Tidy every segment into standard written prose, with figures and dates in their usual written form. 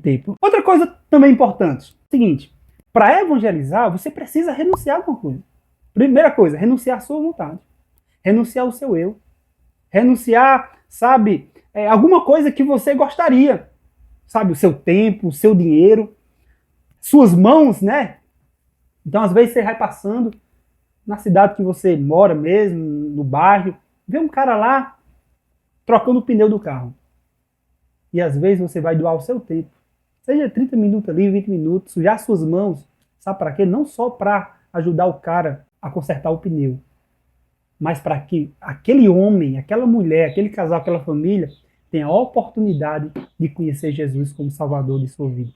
tempo. Outra coisa também importante, seguinte, para evangelizar, você precisa renunciar a alguma coisa. Primeira coisa, renunciar à sua vontade. Renunciar ao seu eu. Renunciar, sabe, alguma coisa que você gostaria. Sabe, o seu tempo, o seu dinheiro, suas mãos, né? Então, às vezes, você vai passando na cidade que você mora mesmo, no bairro, vê um cara lá trocando o pneu do carro. E às vezes você vai doar o seu tempo. Seja 30 minutos ali, 20 minutos, sujar suas mãos. Sabe para quê? Não só para ajudar o cara a consertar o pneu, mas para que aquele homem, aquela mulher, aquele casal, aquela família tenha a oportunidade de conhecer Jesus como Salvador de sua vida.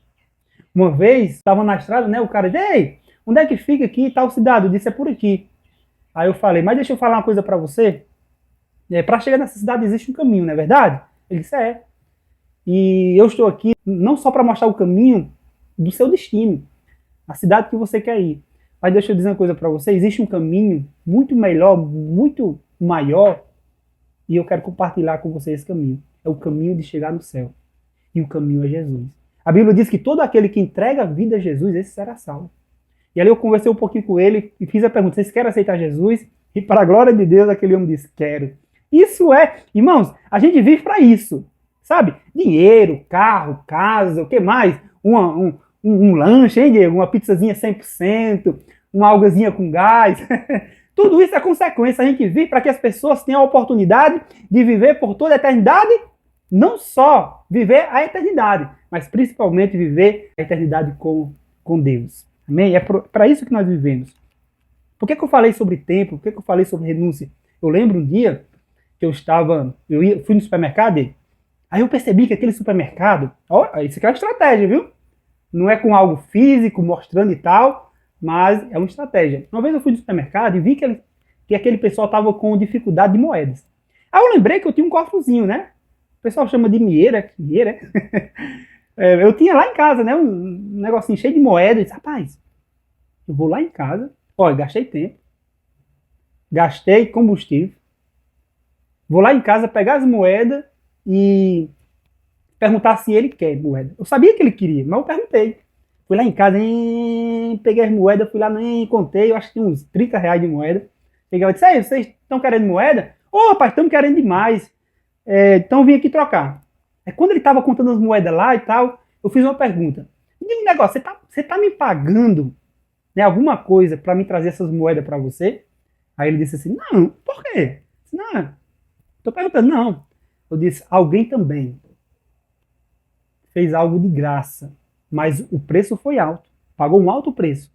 Uma vez, estava na estrada, né? O cara disse, ei, onde é que fica aqui tal cidade? Eu disse, é por aqui. Aí eu falei, mas deixa eu falar uma coisa para você. Para chegar nessa cidade existe um caminho, não é verdade? Ele disse, é. E eu estou aqui não só para mostrar o caminho do seu destino, a cidade que você quer ir. Mas deixa eu dizer uma coisa para você, existe um caminho muito melhor, muito maior, e eu quero compartilhar com você esse caminho. É o caminho de chegar no céu. E o caminho é Jesus. A Bíblia diz que todo aquele que entrega a vida a Jesus, esse será salvo. E ali eu conversei um pouquinho com ele e fiz a pergunta, vocês querem aceitar Jesus? E para a glória de Deus, aquele homem disse, quero. Isso irmãos, a gente vive para isso. Sabe? Dinheiro, carro, casa, o que mais? Um lanche, hein, Diego? Uma pizzazinha 100%, uma algazinha com gás. Tudo isso é consequência. A gente vive para que as pessoas tenham a oportunidade de viver por toda a eternidade. Não só viver a eternidade, mas principalmente viver a eternidade com Deus. Amém? É para isso que nós vivemos. Por que eu falei sobre tempo? Por que eu falei sobre renúncia? Eu lembro um dia que fui no supermercado, aí eu percebi que aquele supermercado, isso aqui é uma estratégia, viu? Não é com algo físico, mostrando e tal, mas é uma estratégia. Uma vez eu fui no supermercado e vi que aquele pessoal estava com dificuldade de moedas. Aí eu lembrei que eu tinha um cofrezinho, né? O pessoal chama de mieira. Eu tinha lá em casa, né? Um negocinho cheio de moedas. Eu disse, rapaz, eu vou lá em casa. Olha, gastei tempo. Gastei combustível. Vou lá em casa pegar as moedas e perguntar se ele quer moeda. Eu sabia que ele queria, mas eu perguntei. Fui lá em casa, peguei as moedas, fui lá, contei, eu acho que tinha uns 30 reais de moeda. Peguei e disse, aí, vocês estão querendo moeda? Ô, rapaz, estamos querendo demais. Então vim aqui trocar. Quando ele estava contando as moedas lá e tal, eu fiz uma pergunta. Me diga um negócio, você tá me pagando, né, alguma coisa para me trazer essas moedas para você? Aí ele disse assim, não, por quê? Eu disse, não, tô perguntando, não. Eu disse, alguém também fez algo de graça, mas o preço foi alto, pagou um alto preço,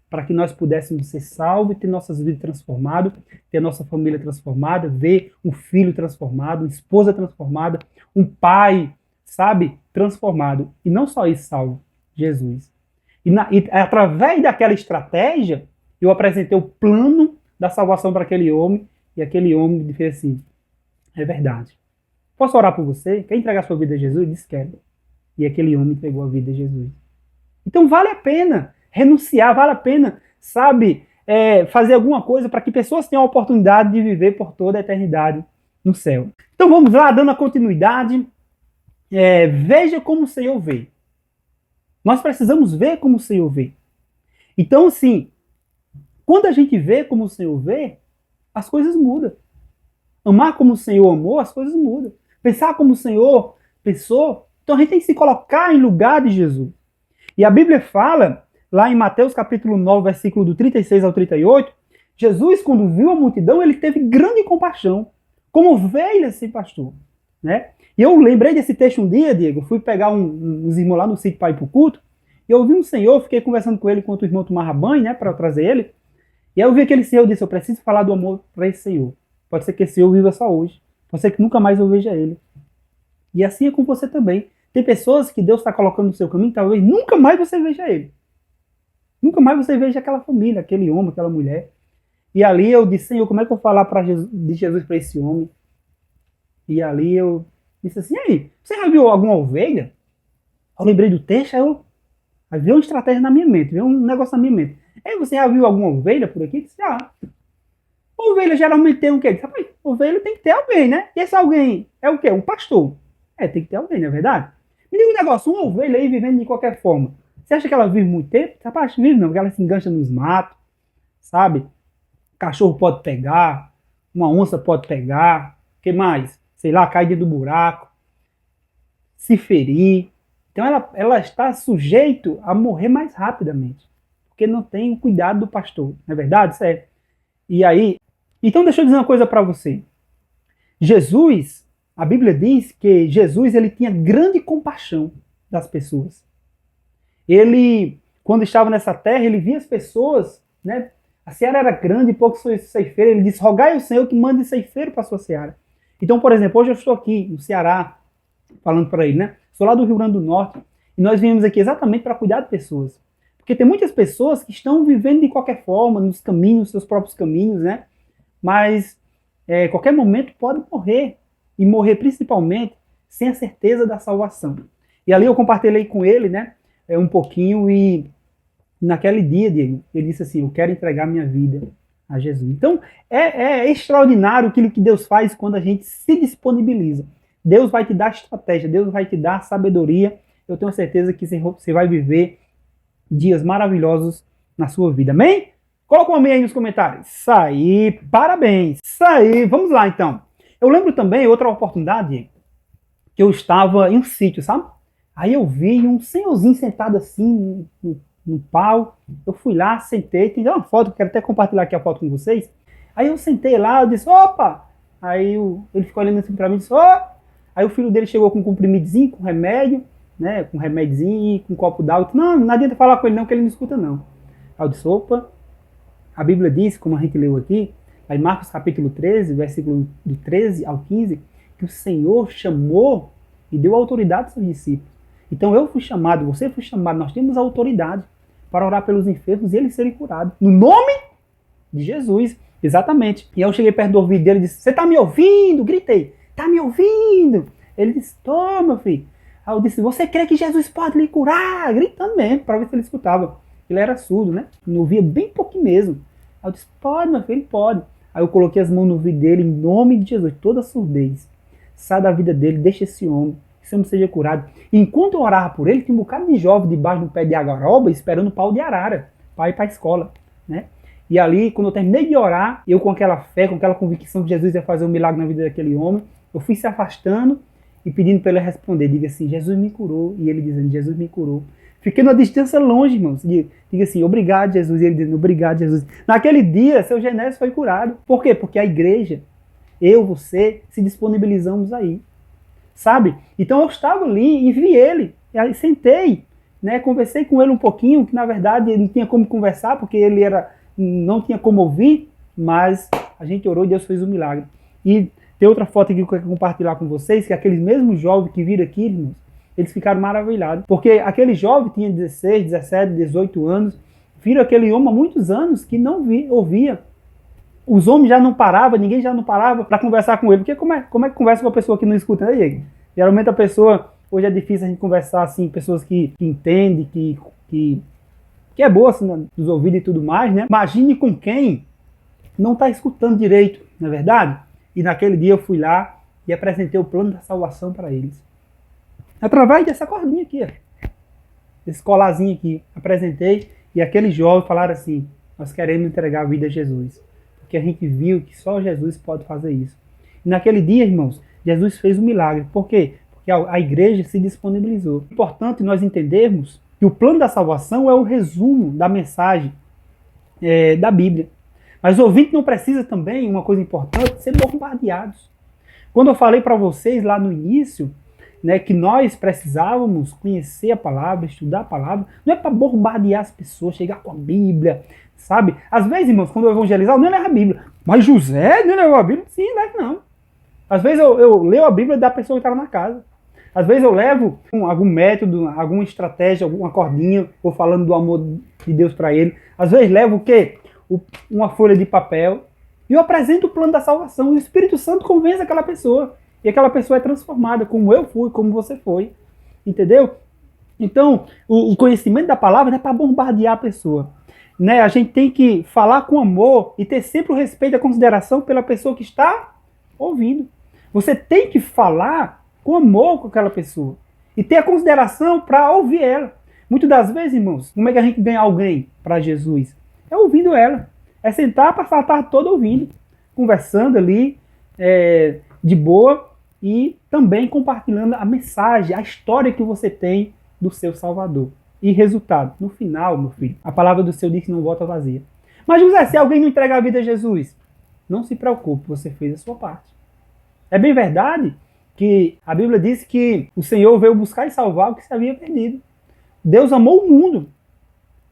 para que nós pudéssemos ser salvos, ter nossas vidas transformadas, ter nossa família transformada, ver um filho transformado, uma esposa transformada, um pai, sabe, transformado. E não só isso, salvo, Jesus. E através daquela estratégia, eu apresentei o plano da salvação para aquele homem, e aquele homem fez assim, é verdade. Posso orar por você? Quer entregar sua vida a Jesus? Ele disse, quero. E aquele homem entregou a vida a Jesus. Então vale a pena renunciar, vale a pena, sabe, fazer alguma coisa para que pessoas tenham a oportunidade de viver por toda a eternidade no céu. Então vamos lá, dando a continuidade. Veja como o Senhor vê. Nós precisamos ver como o Senhor vê. Então, assim, quando a gente vê como o Senhor vê, as coisas mudam. Amar como o Senhor amou, as coisas mudam. Pensar como o Senhor pensou. Então a gente tem que se colocar em lugar de Jesus. E a Bíblia fala, lá em Mateus capítulo 9, versículo do 36 ao 38, Jesus, quando viu a multidão, ele teve grande compaixão, como ovelha sem pastor. Né? E eu lembrei desse texto um dia, Diego, fui pegar uns irmãos lá no sítio para ir para o culto, e eu vi um senhor, fiquei conversando com ele enquanto o irmão tomava banho, né, para trazer ele, e aí eu vi aquele senhor, eu disse, eu preciso falar do amor para esse senhor. Pode ser que esse senhor viva só hoje, pode ser que nunca mais eu veja ele. E assim é com você também. Tem pessoas que Deus está colocando no seu caminho, talvez nunca mais você veja ele. Nunca mais você veja aquela família, aquele homem, aquela mulher. E ali eu disse, Senhor, como é que eu vou falar de Jesus para esse homem? E ali eu disse assim, aí, você já viu alguma ovelha? Eu lembrei do texto, aí veio uma estratégia na minha mente, veio um negócio na minha mente. Aí, você já viu alguma ovelha por aqui? Eu disse, ovelha geralmente tem o quê? Rapaz, ovelha tem que ter alguém, né? E esse alguém é o quê? Um pastor. Tem que ter alguém, não é verdade? Me diga um negócio, uma ovelha aí vivendo de qualquer forma. Você acha que ela vive muito tempo? Rapaz, vive não, porque ela se engancha nos matos, sabe? Cachorro pode pegar, uma onça pode pegar, o que mais? Sei lá, cair dentro do buraco, se ferir. Então ela está sujeito a morrer mais rapidamente, porque não tem o cuidado do pastor, não é verdade? Certo? E aí, então deixa eu dizer uma coisa para você. Jesus, a Bíblia diz que Jesus ele tinha grande compaixão das pessoas. Ele, quando estava nessa terra, ele via as pessoas, né? A seara era grande, poucos ceifeiros. Ele disse, rogai ao Senhor que mande ceifeiro para a sua seara. Então, por exemplo, hoje eu estou aqui no Ceará, falando para ele, né? Sou lá do Rio Grande do Norte, e nós viemos aqui exatamente para cuidar de pessoas. Porque tem muitas pessoas que estão vivendo de qualquer forma, nos caminhos, seus próprios caminhos, né? Mas, qualquer momento pode morrer. E morrer principalmente sem a certeza da salvação. E ali eu compartilhei com ele, né? Um pouquinho, e naquele dia, Diego, ele disse assim, eu quero entregar minha vida a Jesus. Então, é extraordinário aquilo que Deus faz quando a gente se disponibiliza. Deus vai te dar estratégia, Deus vai te dar sabedoria. Eu tenho certeza que você vai viver dias maravilhosos na sua vida. Amém? Coloca um amém aí nos comentários. Isso aí, parabéns. Isso aí, vamos lá então. Eu lembro também, outra oportunidade, que eu estava em um sítio, sabe? Aí eu vi um senhorzinho sentado assim no pau. Eu fui lá, sentei, tem uma foto, quero até compartilhar aqui a foto com vocês. Aí eu sentei lá, eu disse, opa! Aí ele ficou olhando assim pra mim e disse, opa! Aí o filho dele chegou com um comprimidozinho, com remédio, né? Com remédiozinho e com um copo d'água. Não adianta falar com ele não, que ele não escuta não. Aí eu disse, opa! A Bíblia diz, como a gente leu aqui, aí Marcos capítulo 13, versículo do 13 ao 15, que o Senhor chamou e deu autoridade aos seus discípulos. Então eu fui chamado, você foi chamado, nós temos autoridade para orar pelos enfermos e eles serem curados. No nome de Jesus, exatamente. E eu cheguei perto do ouvido dele e disse, você está me ouvindo? Gritei, está me ouvindo? Ele disse, tô, meu filho. Aí eu disse, você crê que Jesus pode lhe curar? Gritando mesmo, para ver se ele escutava. Ele era surdo, né? Não ouvia bem pouquinho mesmo. Aí eu disse, pode, meu filho, pode. Aí eu coloquei as mãos no ouvido dele, em nome de Jesus, toda surdez. Sai da vida dele, deixa esse homem, que esse homem seja curado. E enquanto eu orava por ele, tinha um bocado de jovem debaixo do pé de agaroba, esperando o pau de arara, para ir para a escola, né? E ali, quando eu terminei de orar, eu com aquela fé, com aquela convicção que Jesus ia fazer um milagre na vida daquele homem, eu fui se afastando e pedindo para ele responder. Diga assim, Jesus me curou. E ele dizendo, Jesus me curou. Fiquei numa distância longe, irmãos. Diga assim, obrigado, Jesus. E ele dizendo, obrigado, Jesus. Naquele dia, seu Genésio foi curado. Por quê? Porque a igreja, eu, você, se disponibilizamos aí. Sabe? Então eu estava ali e vi ele. E aí sentei, né? Conversei com ele um pouquinho, que na verdade ele não tinha como conversar, porque ele não tinha como ouvir, mas a gente orou e Deus fez um milagre. E tem outra foto aqui que eu quero compartilhar com vocês, que é aqueles mesmos jovens que viram aqui, irmãos, eles ficaram maravilhados. Porque aquele jovem tinha 16, 17, 18 anos, viram aquele homem há muitos anos que não ouvia. Os homens já não paravam, ninguém já não parava para conversar com ele. Porque como é que conversa com uma pessoa que não escuta, né, Diego? Geralmente a pessoa, hoje é difícil a gente conversar assim, pessoas que entendem, que é boa assim, nos ouvidos e tudo mais, né? Imagine com quem não está escutando direito, não é verdade? E naquele dia eu fui lá e apresentei o plano da salvação para eles. Através dessa cordinha aqui, ó. Esse colarzinho aqui. Apresentei e aqueles jovens falaram assim, nós queremos entregar a vida a Jesus. Porque a gente viu que só Jesus pode fazer isso. E naquele dia, irmãos, Jesus fez um milagre. Por quê? Porque a igreja se disponibilizou. É importante nós entendermos que o plano da salvação é o resumo da mensagem da Bíblia. Mas o ouvinte não precisa também, uma coisa importante, ser bombardeados. Quando eu falei para vocês lá no início, né, que nós precisávamos conhecer a palavra, estudar a palavra, não é para bombardear as pessoas, chegar com a Bíblia, sabe? Às vezes, irmãos, quando eu evangelizar, eu nem levo a Bíblia. Mas José não levou a Bíblia? Sim, leva não. Às vezes eu leio a Bíblia da pessoa que estava na casa. Às vezes eu levo algum método, alguma estratégia, alguma cordinha, vou falando do amor de Deus para ele. Às vezes levo o quê? Uma folha de papel e eu apresento o plano da salvação. O Espírito Santo convence aquela pessoa. E aquela pessoa é transformada, como eu fui, como você foi. Entendeu? Então, o conhecimento da palavra não é para bombardear a pessoa. Né? A gente tem que falar com amor e ter sempre o respeito e a consideração pela pessoa que está ouvindo. Você tem que falar com amor com aquela pessoa. e ter a consideração para ouvir ela. Muitas das vezes, irmãos, como é que a gente ganha alguém para Jesus? É ouvindo ela. É sentar, passar a tarde toda ouvindo, conversando ali, de boa, e também compartilhando a mensagem, a história que você tem do seu Salvador. E resultado, no final, meu filho, a palavra do Senhor diz que não volta vazia. Mas, José, se alguém não entrega a vida a Jesus, não se preocupe, você fez a sua parte. É bem verdade que a Bíblia diz que o Senhor veio buscar e salvar o que se havia perdido. Deus amou o mundo,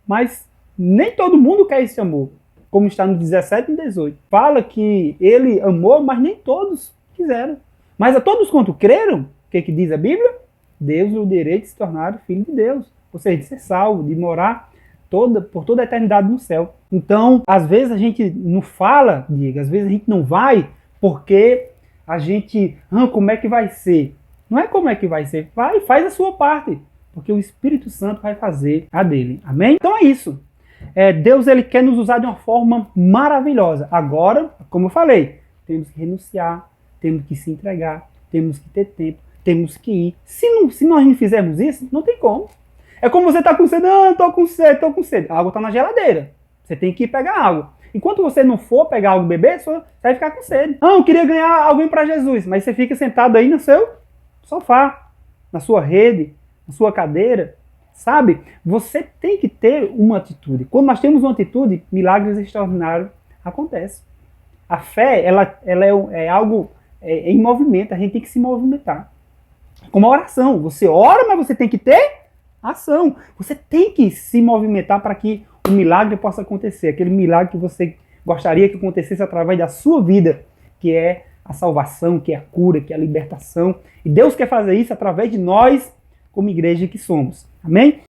mas nem todo mundo quer esse amor. Como está no 17 e 18. Fala que ele amou, mas nem todos quiseram. Mas a todos quanto creram, o que diz a Bíblia? Deus o direito de se tornar filho de Deus. Ou seja, de ser salvo, de morar por toda a eternidade no céu. Então, às vezes a gente não fala, Diego, às vezes a gente não vai porque a gente, como é que vai ser? Não é como é que vai ser, vai, faz a sua parte, porque o Espírito Santo vai fazer a dele. Amém? Então é isso. Deus ele quer nos usar de uma forma maravilhosa. Agora, como eu falei, temos que renunciar, temos que se entregar, temos que ter tempo, temos que ir. Se nós não fizermos isso, não tem como. É como você tá com sede, tô com sede. A água tá na geladeira. Você tem que ir pegar água. Enquanto você não for pegar algo beber, você vai ficar com sede. Eu queria ganhar alguém para Jesus, mas você fica sentado aí no seu sofá, na sua rede, na sua cadeira, sabe? Você tem que ter uma atitude. Quando nós temos uma atitude, milagres extraordinários acontecem. A fé, ela é algo em movimento, a gente tem que se movimentar. Como a oração, você ora, mas você tem que ter ação. Você tem que se movimentar para que o milagre possa acontecer. Aquele milagre que você gostaria que acontecesse através da sua vida, que é a salvação, que é a cura, que é a libertação. E Deus quer fazer isso através de nós, como igreja que somos. Amém?